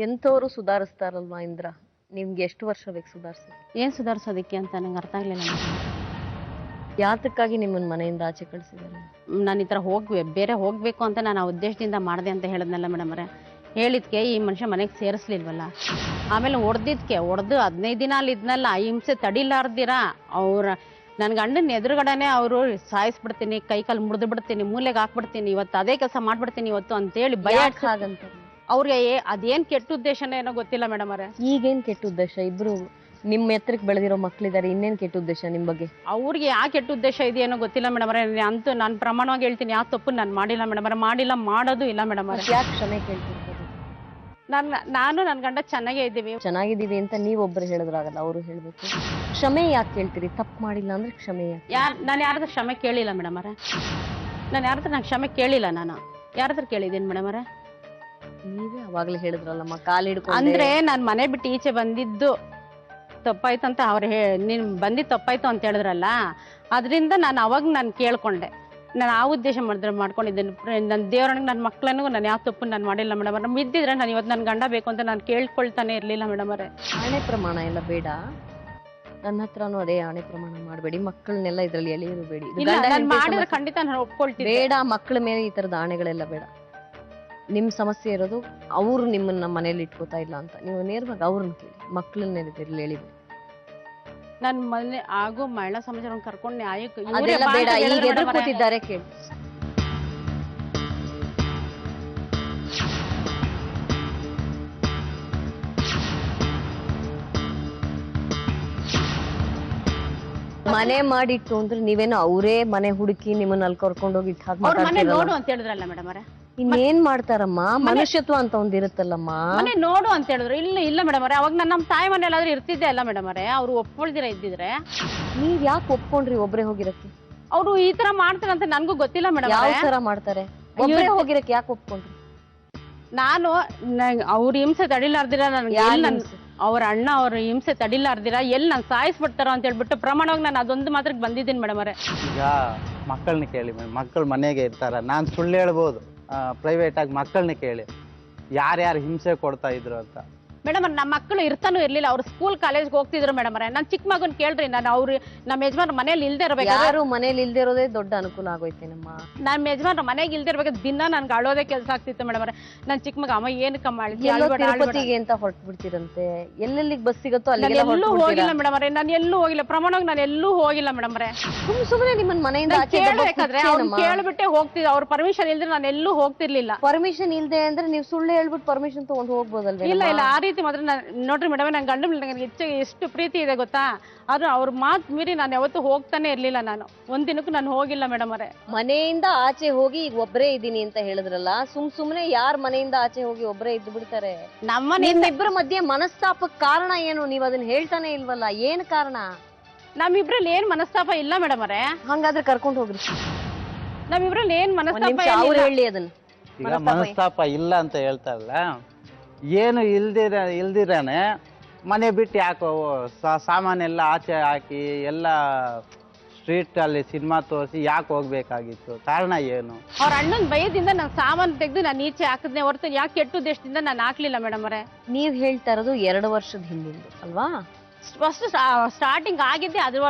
ಎಂತವರು ಸುಧಾರಿಸ್ತಾರಲ್ವಾ ಇಂದ್ರ, ನಿಮ್ಗೆ ಎಷ್ಟು ವರ್ಷ ಬೇಕು ಸುಧಾರಿಸಿ? ಏನ್ ಸುಧಾರಿಸೋದಕ್ಕೆ ಅಂತ ನಂಗೆ ಅರ್ಥ ಆಗ್ಲಿಲ್ಲ. ಯಾತಕ್ಕಾಗಿ ನಿಮ್ಮನ್ನ ಮನೆಯಿಂದ ಆಚೆ ಕಳಿಸಿದ್ದಾರೆ? ನಾನು ಈ ಥರ ಬೇರೆ ಹೋಗ್ಬೇಕು ಅಂತ ನಾನು ಆ ಉದ್ದೇಶದಿಂದ ಮಾಡಿದೆ ಅಂತ ಹೇಳಿದ್ನಲ್ಲ ಮೇಡಮ್ ಅವರೇ. ಹೇಳಿದ್ಕೆ ಈ ಮನುಷ್ಯ ಮನೆಗೆ ಸೇರಿಸ್ಲಿಲ್ವಲ್ಲ. ಆಮೇಲೆ ಹೊಡೆದು 15 ದಿನ ಅಲ್ಲಿ ಇದ್ನಲ್ಲ, ಹಿಂಸೆ ತಡಿಲಾರ್ದಿರ ನನ್ನ ಗಂಡನ ಎದುರುಗಡೆನೆ ಅವರು ಸಾಯಿಸ್ಬಿಡ್ತೀನಿ, ಕೈ ಕಾಲು ಮುರಿದು ಬಿಡ್ತೀನಿ, ಮೂಲೆಗೆ ಹಾಕ್ಬಿಡ್ತೀನಿ, ಇವತ್ತು ಅದೇ ಕೆಲಸ ಮಾಡ್ಬಿಡ್ತೀನಿ ಇವತ್ತು ಅಂತೇಳಿ ಭಯ ಹಾಗಂತ ಅವ್ರಿಗೆ ಅದೇನ್ ಕೆಟ್ಟ ಉದ್ದೇಶನೇ ಏನೋ ಗೊತ್ತಿಲ್ಲ ಮೇಡಮ್ ಅವರೇ. ಈಗೇನ್ ಕೆಟ್ಟ ಉದ್ದೇಶ? ಇಬ್ರು ನಿಮ್ ಎತ್ತರಕ್ಕೆ ಬೆಳೆದಿರೋ ಮಕ್ಳಿದಾರೆ, ಇನ್ನೇನ್ ಕೆಟ್ಟ ಉದ್ದೇಶ ನಿಮ್ ಬಗ್ಗೆ? ಅವ್ರಿಗೆ ಯಾ ಕೆಟ್ಟ ಉದ್ದೇಶ ಇದೆಯೇನೋ ಗೊತ್ತಿಲ್ಲ ಮೇಡಮ್ ಅವರೇ. ಅಂತೂ ನಾನು ಪ್ರಮಾಣವಾಗಿ ಹೇಳ್ತೀನಿ, ಯಾವ ತಪ್ಪು ನಾನು ಮಾಡಿಲ್ಲ ಮೇಡಮ್ ಅವರೇ, ಮಾಡಿಲ್ಲ, ಮಾಡೋದು ಇಲ್ಲ ಮೇಡಮ್ ಅವರೇ. ಯಾಕೆ ಕ್ಷಮೆ ಕೇಳ್ತಿರ್ಬೋದು? ನಾನು ನನ್ನ ಗಂಡ ಚೆನ್ನಾಗಿದ್ದೀವಿ ಅಂತ ನೀವೊಬ್ರು ಹೇಳಿದ್ರಾಗಲ್ಲ, ಅವರು ಹೇಳ್ಬೇಕು. ಕ್ಷಮೆ ಯಾಕೆ ಕೇಳ್ತೀರಿ? ತಪ್ಪು ಮಾಡಿಲ್ಲ ಅಂದ್ರೆ ಕ್ಷಮೆ ಯಾಕೆ? ನಾನು ಯಾರತ್ರ ಕ್ಷಮೆ ಕೇಳಿಲ್ಲ ಮೇಡಮ್ ಅವರೇ. ನಾನು ಕ್ಷಮೆ ಕೇಳಿಲ್ಲ. ನಾನು ಯಾರತ್ರ ಕೇಳಿದ್ದೀನಿ ಮೇಡಮ್ ಅವರೇ? ನೀವೇ ಅವಾಗ್ಲೇ ಹೇಳಿದ್ರಲ್ಲಮ್ಮ, ಕಾಲ್ ಹಿಡ್ಕೊಂಡು. ಅಂದ್ರೆ ನಾನ್ ಮನೆ ಬಿಟ್ಟು ಈಚೆ ಬಂದಿದ್ದು ತಪ್ಪಾಯ್ತು ಅಂತ ನೀನ್ ಬಂದಿದ್ದು ತಪ್ಪಾಯ್ತು ಅಂತ ಹೇಳಿದ್ರಲ್ಲ, ಅದರಿಂದ ನಾನು ಕೇಳ್ಕೊಂಡೆ. ನಾನು ಆ ಉದ್ದೇಶ ಮಾಡ್ಕೊಂಡಿದ್ದೇನೆ. ನನ್ನ ದೇವರನಿಗೆ ನನ್ನ ಮಕ್ಕಳನಿಗೂ ನಾನು ಯಾವ ತಪ್ಪು ನಾನು ಮಾಡಿಲ್ಲ ಮೇಡಮ್ ಅವ್ರೆ. ಇದ್ದಿದ್ರೆ ನಾನು ಇವತ್ತು ನನ್ನ ಗಂಡ ಬೇಕು ಅಂತ ನಾನು ಕೇಳ್ಕೊಳ್ತಾನೆ ಇರ್ಲಿಲ್ಲ ಮೇಡಮ್ ಅವರೇ. ಆಣೆ ಪ್ರಮಾಣ ಎಲ್ಲ ಬೇಡ, ನನ್ನ ಹತ್ರನೂ ಅದೇ ಆಣೆ ಪ್ರಮಾಣ ಮಾಡಬೇಡಿ, ಮಕ್ಕಳನ್ನೆಲ್ಲ ಇದ್ರಲ್ಲಿ ಎಳೆಯಬೇಡಿ. ಮಾಡಿದ್ರೆ ಖಂಡಿತ ನಾನು ಒಪ್ಕೊಳ್ತೀನಿ. ಬೇಡ, ಮಕ್ಕಳ ಮೇಲೆ ಈ ತರದ ಆಣೆಗಳೆಲ್ಲ ಬೇಡ. ನಿಮ್ ಸಮಸ್ಯೆ ಇರೋದು ಅವ್ರು ನಿಮ್ಮನ್ನ ಮನೇಲಿ ಇಟ್ಕೋತಾ ಇಲ್ಲ ಅಂತ. ನೀವು ನೇರವಾಗಿ ಅವ್ರನ್ನ ಕೇಳಿ, ಮಕ್ಕಳನ್ನೇ ಎಳಿಬೇಡಿ. ನನ್ ಮನೆ ಆಗೋ ಮಹಿಳಾ ಸಮಾಜ ಕರ್ಕೊಂಡು ನ್ಯಾಯಕ್ಕೆ ಬೇಡ, ಈಗ ಎದುರು ಕೂತಿದ್ದಾರೆ ಕೇಳಿ. ಮನೆ ಮಾಡಿಟ್ಟು ಅಂದ್ರೆ ನೀವೇನೋ ಅವರೇ ಮನೆ ಹುಡುಕಿ ನಿಮ್ಮನ್ನ ಅಲ್ಲಿ ಕರ್ಕೊಂಡೋಗಿ ನೋಡು ಅಂತ ಹೇಳಿದ್ರಲ್ಲ ಮೇಡಮ್ ಅವರೇ. ಇನ್ನೇನ್ ಮಾಡ್ತಾರಮ್ಮ, ಮನುಷ್ಯತ್ವ ಅಂತ ಒಂದ್ ಇರುತ್ತಲ್ಲಮ್ಮ. ಮನೆ ನೋಡು ಅಂತ ಹೇಳಿದ್ರು. ಇಲ್ಲ ಮೇಡಮ್ ಅವರೇ, ಅವಾಗ ನಮ್ಮ ತಾಯಿ ಮನೆಯಲ್ಲಾದ್ರೂ ಇರ್ತಿದ್ದೆ ಅಲ್ಲ ಮೇಡಮ್ ಅವರೇ. ಅವ್ರು ಒಪ್ಕೊಳ್ದಿರ ಇದ್ದಿದ್ರೆ. ನೀವ್ ಯಾಕೆ ಒಪ್ಕೊಂಡ್ರಿ ಒಬ್ರೇ ಹೋಗಿರಕ್ಕೆ? ಅವ್ರು ಈ ತರ ಮಾಡ್ತಾರೆ ಅಂತ ನನ್ಗೂ ಗೊತ್ತಿಲ್ಲ ಮೇಡಮ್. ಯಾವ ತರ ಮಾಡ್ತಾರೆ? ಒಬ್ರೇ ಹೋಗಿರಕ್ಕೆ ಯಾಕೆ ಒಪ್ಕೊಂಡ್ರಿ? ನಾನು ಅವ್ರ ಹಿಂಸೆ ತಡಿಲಾರ್ದಿರ ಅವ್ರ ಅಣ್ಣ ಅವ್ರ ಹಿಂಸೆ ತಡಿಲಾರ್ದಿರ ಎಲ್ಲಿ ನಾನು ಸಾಯಿಸ್ಬಿಡ್ತಾರೋ ಅಂತ ಹೇಳ್ಬಿಟ್ಟು ಪ್ರಮಾಣವಾಗಿ ನಾನು ಅದೊಂದು ಮಾತ್ರಕ್ಕೆ ಬಂದಿದ್ದೀನಿ ಮೇಡಮ್ ಅವರೇ. ಈಗ ಮಕ್ಕಳನ್ನ ಕೇಳಿ, ಮಕ್ಕಳು ಮನೆಗೆ ಇರ್ತಾರ. ನಾನು ಸುಳ್ಳು ಹೇಳ್ಬೋದು, ಪ್ರೈವೇಟ್ ಆಗಿ ಮಕ್ಕಳನ್ನ ಕೇಳಿ ಯಾರ್ಯಾರು ಹಿಂಸೆ ಕೊಡ್ತಾ ಇದ್ರು ಅಂತ. ಮೇಡಮ್ ನಮ್ಮ ಮಕ್ಕಳು ಇರ್ತಾನೂ ಇರ್ಲಿಲ್ಲ, ಅವ್ರು ಸ್ಕೂಲ್ ಕಾಲೇಜ್ಗೆ ಹೋಗ್ತಿದ್ರು ಮೇಡಮ್ ಅವರೇ. ನಾನು ಚಿಕ್ಕ ಮಗನ್ ಕೇಳ್ರಿ, ನಾನು ನಮ್ಮ ಯಜಮಾನ್ ಮನೇಲಿ ಇಲ್ದೇ ಇರ್ಬೇಕು. ಯಾರು ಮನೇಲಿ ಇಲ್ದೇ ಇರೋದೇ ದೊಡ್ಡ ಅನುಕೂಲ ಆಗೋಯ್ತೇನಮ್ಮ. ನಮ್ಮ ಯಜಮಾನ್ ಮನೆಗೆ ಇಲ್ದೇ ಇರ್ಬೇಕು, ದಿನ ನನ್ಗೆ ಅಳೋದೇ ಕೆಲಸ ಆಗ್ತಿತ್ತು ಮೇಡಮ್ ಅವರೇ. ನನ್ ಚಿಕ್ಕ ಮಗ ಅಮ್ಮ ಏನಕ್ಕೆ ತಿರುಪತಿಗೆ ಅಂತ ಹೊರಟು ಬಿಡ್ತಿರಂತೆ. ಎಲ್ಲೆಲ್ಲಿಗೆ ಬಸ್ ಸಿಗುತ್ತೋ ಅಲ್ಲಿ ಎಲ್ಲೂ ಹೋಗಿಲ್ಲ ಮೇಡಮ್ ಅವರೇ. ನಾನು ಎಲ್ಲೂ ಹೋಗಿಲ್ಲ, ಪ್ರಮಾಣವಾಗಿ ನಾನು ಎಲ್ಲೂ ಹೋಗಿಲ್ಲ ಮೇಡಮ್ ಅವರೇ. ಸುಮ್ಮನೆ ನಿಮ್ಮನ್ನ ಮನೆಯಿಂದ ಕೇಳ್ಬೇಕಾದ್ರೆ ಕೇಳ್ಬಿಟ್ಟೆ ಹೋಗ್ತಿದ್ದೆ. ಅವ್ರ ಪರ್ಮಿಷನ್ ಇಲ್ದ್ರೆ ನಾನು ಎಲ್ಲೂ ಹೋಗ್ತಿರ್ಲಿಲ್ಲ. ಪರ್ಮಿಷನ್ ಇಲ್ದೆ ಅಂದ್ರೆ ನೀವು ಸುಳ್ಳು ಹೇಳ್ಬಿಟ್ಟು ಪರ್ಮಿಷನ್ ತಗೊಂಡು ಹೋಗ್ಬೋದಲ್ವ? ಇಲ್ಲ ಆ ರೀತಿ ಮಾತ್ರ ನೋಡ್ರಿ ಮೇಡಮ್, ನನ್ ಗಂಡ ನನಗೆ ಎಷ್ಟು ಪ್ರೀತಿ ಇದೆ ಗೊತ್ತಾ. ಆದ್ರೂ ಅವ್ರ ಮಾತು ಮೀರಿ ನಾನು ಯಾವತ್ತೂ ಹೋಗ್ತಾನೆ ಇರ್ಲಿಲ್ಲ. ನಾನು ಒಂದಿನಕ್ಕೂ ನಾನು ಹೋಗಿಲ್ಲ ಮೇಡಮ್ ಅವರೇ. ಮನೆಯಿಂದ ಆಚೆ ಹೋಗಿ ಈಗ ಒಬ್ಬರೇ ಇದ್ದೀನಿ ಅಂತ ಹೇಳಿದ್ರಲ್ಲ, ಸುಮ್ನೆ ಯಾರ್ ಮನೆಯಿಂದ ಆಚೆ ಹೋಗಿ ಒಬ್ಬರೇ ಇದ್ದು ಬಿಡ್ತಾರೆ? ನಿಮ್ಮಿಬ್ಬರ ಮಧ್ಯೆ ಮನಸ್ತಾಪಕ್ಕೆ ಕಾರಣ ಏನು? ನೀವ್ ಅದನ್ನ ಹೇಳ್ತಾನೆ ಇಲ್ವಲ್ಲ, ಏನ್ ಕಾರಣ? ನಮ್ಮಿಬ್ರಲ್ಲಿ ಏನ್ ಮನಸ್ತಾಪ ಇಲ್ಲ ಮೇಡಮ್ ಅವರೇ. ಹಂಗಾದ್ರೆ ಕರ್ಕೊಂಡು ಹೋಗ್ರಿ. ನಮ್ಮಿಬ್ರಲ್ಲಿ ಏನ್ ಮನಸ್ತಾಪ ಹೇಳಿ ಅದನ್ನ. ಈಗ ಮನಸ್ತಾಪ ಇಲ್ಲ ಅಂತ ಹೇಳ್ತಾರಲ್ಲ, ಏನು ಇಲ್ದಿರಾನೆ ಮನೆ ಬಿಟ್ಟು ಯಾಕೋ ಸಾಮಾನೆಲ್ಲ ಆಚೆ ಹಾಕಿ ಎಲ್ಲ ಸ್ಟ್ರೀಟ್ ಅಲ್ಲಿ ಸಿನಿಮಾ ತೋರಿಸಿ ಯಾಕೆ ಹೋಗ್ಬೇಕಾಗಿತ್ತು? ಕಾರಣ ಏನು? ಅವ್ರ ಅಣ್ಣನ ಭಯದಿಂದ ನಾನು ಸಾಮಾನು ತೆಗೆದು ನಾನು ಈಚೆ ಹಾಕಿದ್ನೆ ಹೊರತು ಯಾಕೆ ಕೆಟ್ಟ ಉದ್ದೇಶದಿಂದ ನಾನು ಹಾಕ್ಲಿಲ್ಲ ಮೇಡಮ್ ಅವರೇ. ನೀವ್ ಹೇಳ್ತಾ ಇರೋದು 2 ವರ್ಷದ ಹಿಂದಿಂದು ಅಲ್ವಾ? ಫಸ್ಟ್ ಸ್ಟಾರ್ಟಿಂಗ್ ಆಗಿದ್ದೆ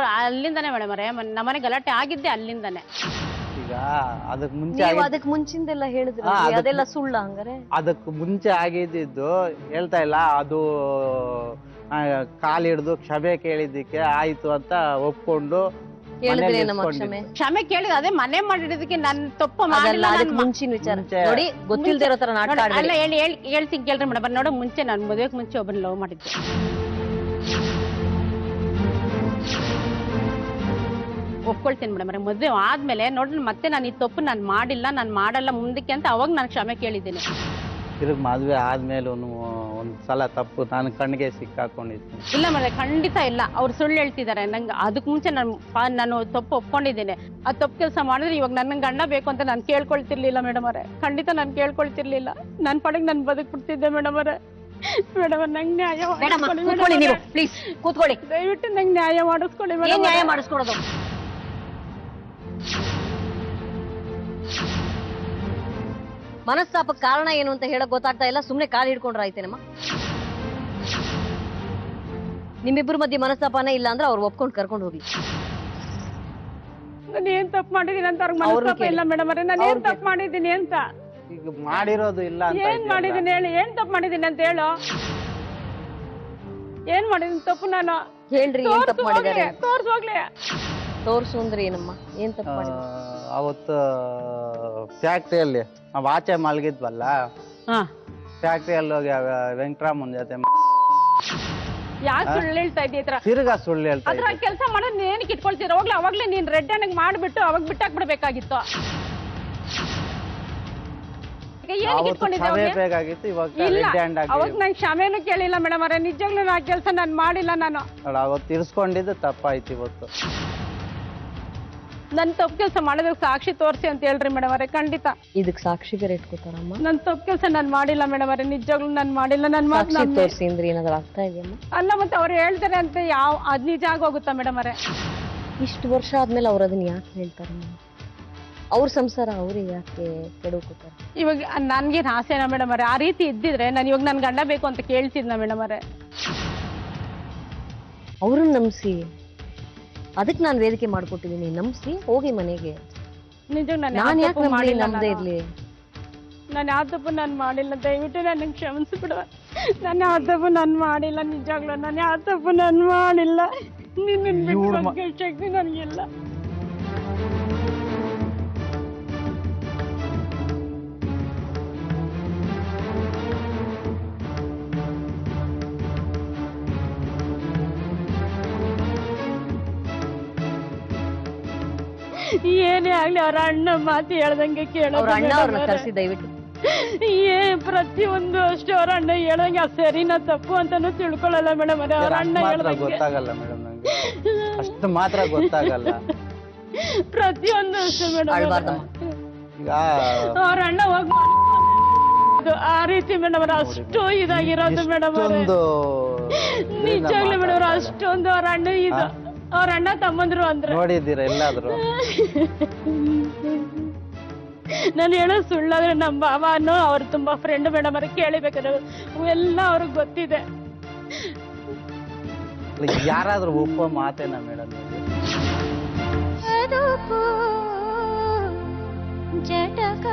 ಅಲ್ಲಿಂದಾನೆ ಮೇಡಮ್ ಅವರೇ. ನಮ್ಮನೆ ಗಲಾಟೆ ಆಗಿದ್ದೆ ಅಲ್ಲಿಂದಾನೆ. ಈಗ ಅದಕ್ಕೆ ಮುಂಚಿಂದೆಲ್ಲ ಹೇಳಿದ್ರೆ ಅದೆಲ್ಲ ಸುಳ್ಳ? ಹಂಗಾರೆ ಅದಕ್ಕೆ ಮುಂಚೆ ಆಗಿದ್ದು ಹೇಳ್ತಾ ಇಲ್ಲ. ಅದು ಕಾಲ್ ಹಿಡ್ದು ಕ್ಷಮೆ ಕೇಳಿದ್ದಕ್ಕೆ ಆಯ್ತು ಅಂತ ಒಪ್ಕೊಂಡು ಕ್ಷಮೆ ಕೇಳಿದ ಅದೇ ಮನೆ ಮಾಡಿಡೋದಕ್ಕೆ ನನ್ ತಪ್ಪು ಮುಂಚಿನ ವಿಚಾರ ನೋಡಿ, ಗೊತ್ತಿಲ್ದೇ ಇರೋ ತರ ನಾಟಕ ಅಲ್ಲ. ಹೇಳ್ತೀನಿ ಕೇಳ್ರಿ ಮೇಡಮ್. ನೋಡು, ಮುಂಚೆ ನಾನು ಮದುವೆಗೆ ಮುಂಚೆ ಒಬ್ಬನ ಲವ್ ಮಾಡಿದ್ದೆ. ಒಪ್ಕೊಳ್ತೀನಿ ಮೇಡಮ್ ಅವ್ರೆ. ಮದುವೆ ಆದ್ಮೇಲೆ ನೋಡ್ರಿ ಮತ್ತೆ ನಾನು ಈ ತಪ್ಪು ನಾನು ಮಾಡಿಲ್ಲ, ನಾನು ಮಾಡಲ್ಲ ಮುಂದಕ್ಕೆ ಅಂತ ಅವಾಗ ನಾನು ಕ್ಷಮೆ ಕೇಳಿದ್ದೀನಿ. ತಿರುಗಿ ಮದುವೆ ಆದ್ಮೇಲೆ ಒಂದ್ಸಲ ತಪ್ಪು ನಾನು ಕಣ್ಣಿಗೆ ಸಿಕ್ಕಾಕೊಂಡಿದ್ದೀನಿ. ಇಲ್ಲ ಮೇಡಮ್, ಖಂಡಿತ ಇಲ್ಲ. ಅವ್ರು ಸುಳ್ಳು ಹೇಳ್ತಿದ್ದಾರೆ. ನಂಗೆ ಅದಕ್ಕೆ ಮುಂಚೆ ನಾನು ತಪ್ಪು ಒಪ್ಕೊಂಡಿದ್ದೇನೆ. ಆ ತಪ್ಪು ಕೆಲಸ ಮಾಡಿದ್ರೆ ಇವಾಗ ನನ್ನ ಗಂಡ ಬೇಕು ಅಂತ ನಾನು ಕೇಳ್ಕೊಳ್ತಿರ್ಲಿಲ್ಲ ಮೇಡಮ್ ಅವರೇ. ಖಂಡಿತ ನಾನು ಕೇಳ್ಕೊಳ್ತಿರ್ಲಿಲ್ಲ. ನನ್ನ ಪಡೆಗೆ ನಾನು ಬದುಕ್ಬಿಡ್ತಿದ್ದೆ ಮೇಡಮ್ ಅವರೇ. ಮೇಡಮ್ ನಂಗೆ ನ್ಯಾಯ ಕೂತ್ಕೊಳ್ಳಿ, ದಯವಿಟ್ಟು ನಂಗೆ ನ್ಯಾಯ ಮಾಡಿಸ್ಕೊಳ್ಳಿ ಮೇಡಮ್. ನ್ಯಾಯ ಮಾಡಿಸ್ಕೊಡೋದು ಮನಸ್ತಾಪಕ್ಕೆ ಕಾರಣ ಏನು ಅಂತ ಹೇಳಕ್ ಗೊತ್ತಾಗ್ತಾ ಇಲ್ಲ, ಸುಮ್ನೆ ಕಾಲ್ ಹಿಡ್ಕೊಂಡ್ರ ಆಯ್ತೇನಮ್ಮ? ನಿಮ್ಮಿಬ್ಬರ ಮಧ್ಯೆ ಮನಸ್ತಾಪನೇ ಇಲ್ಲ ಅಂದ್ರೆ ಅವ್ರು ಒಪ್ಕೊಂಡು ಕರ್ಕೊಂಡು ಹೋಗಿ. ನಾನು ಏನ್ ತಪ್ಪು ಮಾಡಿದೀನಿ ಅಂತ ಅವ್ರಿಗೆ ಮನಸ್ತಾಪ ಇಲ್ಲ ಮೇಡಮ್ ಅವ್ರೆ. ನಾನು ಏನ್ ತಪ್ಪು ಮಾಡಿದೀನಿ ಅಂತ? ಈಗ ಮಾಡಿರೋದು ಇಲ್ಲ ಅಂತ ಏನ್ ಮಾಡಿದೀನಿ ಹೇಳಿ, ಏನ್ ತಪ್ಪು ಮಾಡಿದೀನಿ ಅಂತ ಹೇಳು. ಏನ್ ಮಾಡಿದೀನಿ ತಪ್ಪು ನಾನು? ಹೇಳ್ರಿ, ಏನ್ ತಪ್ಪು ಮಾಡಿದಾರೆ? ತೋರ್ಸು ಹೋಗ್ಲಿ. ತೋರ್ಸು ಅಂದ್ರೆ ಏನಮ್ಮ? ಏನ್ ತಪ್ಪು ಮಾಡಿದ್ರು? ಅವತ್ತು ಫ್ಯಾಕ್ಟ್ರಿಯಲ್ಲಿ ನಾವು ಆಚೆ ಮಲಗಿದ್ವಲ್ಲ, ಫ್ಯಾಕ್ಟ್ರಿಯಲ್ಲಿ ಹೋಗಿ ವೆಂಕಟರಾಮನ್ ಜೊತೆ ಯಾಕೆ ಸುಳ್ಳು ಹೇಳ್ತಾ ಇದ್ದೀಯ? ತಿರ್ಗಾ ಸುಳ್ಳು ಹೇಳ್ತಾ ಅದ್ರ ಕೆಲಸ ಮಾಡೋದ್ ಏನಕ್ಕೆ ಇಟ್ಕೊಳ್ತೀರ? ಹೋಗ್ಲಿ, ಅವಾಗ್ಲೇ ನೀನ್ ರೆಡ್ ಹ್ಯಾಂಡ್ ಮಾಡ್ಬಿಟ್ಟು ಅವಾಗ ಬಿಟ್ಟಾಕ್ಬಿಡ್ಬೇಕಾಗಿತ್ತು. ಬೇಕಾಗಿತ್ತು. ಇವಾಗ ಅವಾಗ ನಂಗೆ ಕ್ಷಮೆನೂ ಕೇಳಿಲ್ಲ ಮೇಡಮ್ ಅವರೇ. ನಿಜವಾಗ್ಲೂ ಆ ಕೆಲಸ ನಾನು ಮಾಡಿಲ್ಲ. ನಾನು ಅವತ್ತು ಇರಿಸ್ಕೊಂಡಿದ್ದು ತಪ್ಪಾಯ್ತು. ಇವತ್ತು ನನ್ ತಪ್ಪು ಕೆಲಸ ಮಾಡೋದಕ್ಕೆ ಸಾಕ್ಷಿ ತೋರಿಸಿ ಅಂತ ಹೇಳ್ರಿ ಮೇಡಮ್ ಅವರೇ. ಖಂಡಿತ ಇದಕ್ ಸಾಕ್ಷಿ ಬೇರೆ ಇಟ್ಕೋತಾರಮ್ಮ? ನನ್ ತಪ್ಪು ಕೆಲಸ ನಾನು ಮಾಡಿಲ್ಲ ಮೇಡಮ್ ಅವರೇ. ನಿಜವಾಗ್ಲೂ ನಾನು ಮಾಡಿಲ್ಲ. ನನ್ ಮಾತು ತೋರಿಸಿ ಅಂದ್ರೆ ಏನಾದ್ರು ಆಗ್ತಾ ಇದೆಯಮ್ಮ? ಅಲ್ಲ, ಮತ್ತೆ ಅವ್ರು ಹೇಳ್ತಾರೆ ಅಂತ ಅದ್ ನಿಜ ಆಗೋಗುತ್ತಾ ಮೇಡಮ್ ಅವರೇ? ಇಷ್ಟು ವರ್ಷ ಆದ್ಮೇಲೆ ಅವ್ರು ಅದನ್ನ ಯಾಕೆ ಹೇಳ್ತಾರಮ್ಮ? ಅವ್ರ ಸಂಸಾರ ಅವ್ರೇ ಯಾಕೆ ಕೆಡಕೋತಾರೆ? ಇವಾಗ ನನ್ಗೇನ್ ಆಸೆನಾ ಮೇಡಮ್ ಅವರೇ? ಆ ರೀತಿ ಇದ್ದಿದ್ರೆ ನಾನು ಇವಾಗ ನನ್ ಗಂಡ ಬೇಕು ಅಂತ ಕೇಳ್ತಿದ್ನ ಮೇಡಮ್ ಅವರೇ? ಅವ್ರನ್ನ ನಂಬಿಸಿ, ಅದಕ್ಕೆ ನಾನು ವೇದಿಕೆ ಮಾಡ್ಕೊಟ್ಟಿದ್ದೀನಿ. ನಂಬಿಸಿ ಹೋಗಿ ಮನೆಗೆ. ನಿಜ ನಾನು ಯಾಕೆ ನಮ್ದೇ ಇರ್ಲಿ? ನಾನು ಯಾವ ತಪ್ಪು ನಾನು ಮಾಡಿಲ್ಲ. ದಯವಿಟ್ಟು ನನಗೆ ಕ್ಷಮಿಸ್ಬಿಡುವ. ನಾನು ಯಾವ ತಪ್ಪು ನಾನು ಮಾಡಿಲ್ಲ. ನಿಜಾಗ್ಲೂ ನಾನು ಯಾವ ತಪ್ಪು ನಾನು ಮಾಡಿಲ್ಲ. ನಿನ್ನ ಬಿಟ್ಟು ಶಕ್ತಿ ನನಗಿಲ್ಲ. ಏನೇ ಆಗ್ಲಿ ಅವ್ರ ಅಣ್ಣ ಮಾತು ಹೇಳ್ದಂಗೆ ಕರ್ಸಿ ದಯವಿಟ್ಟು. ಪ್ರತಿಯೊಂದು ಅಷ್ಟೇ ಅವ್ರ ಅಣ್ಣ ಹೇಳ್ದಂಗೆ ಸರಿನಾ ತಪ್ಪು ಅಂತಾನು ತಿಳ್ಕೊಳ್ಳಲ್ಲ ಮೇಡಮ್. ಅವ್ರ ಅಣ್ಣ ಗೊತ್ತಾಗಲ್ಲ ಮೇಡಮ್, ನಂಗೆ ಅಷ್ಟು ಮಾತ್ರ ಗೊತ್ತಾಗಲ್ಲ. ಪ್ರತಿಯೊಂದು ಅಷ್ಟೇ ಮೇಡಮ್. ಈಗ ಅವ್ರ ಅಣ್ಣ ಹೋಗಿ ಆ ರೀತಿ ಮೇಡಮ್ ಅವ್ರ ಅಷ್ಟು ಇದಾಗಿರೋದು ಮೇಡಮ್ ಅವ್ರೆ. ನಿಜಾಗ್ಲಿ ಮೇಡಮ್ ಅವ್ರ ಅಷ್ಟೊಂದು ಅವ್ರ ಅಣ್ಣ ಇದು. ಅವ್ರ ಅಣ್ಣ ತಮ್ಮಂದ್ರು ಅಂದ್ರೆ ನೋಡಿದ್ದೀರಾ ಎಲ್ಲಾದ್ರೂ? ನಾನು ಹೇಳೋದು ಸುಳ್ಳಾದ್ರೆ ನಮ್ಮ ಬಾಬಾನು ಅವ್ರು ತುಂಬಾ ಫ್ರೆಂಡ್ ಮೇಡಮ್ ಅವ್ರಿಗೆ ಕೇಳಿಬೇಕಾದ್ರೆ ಎಲ್ಲ ಅವ್ರಿಗೆ ಗೊತ್ತಿದೆ. ಯಾರಾದ್ರೂ ಒಪ್ಪೋ ಮಾತೇನಾ ಮೇಡಮ್? ಜಟಕ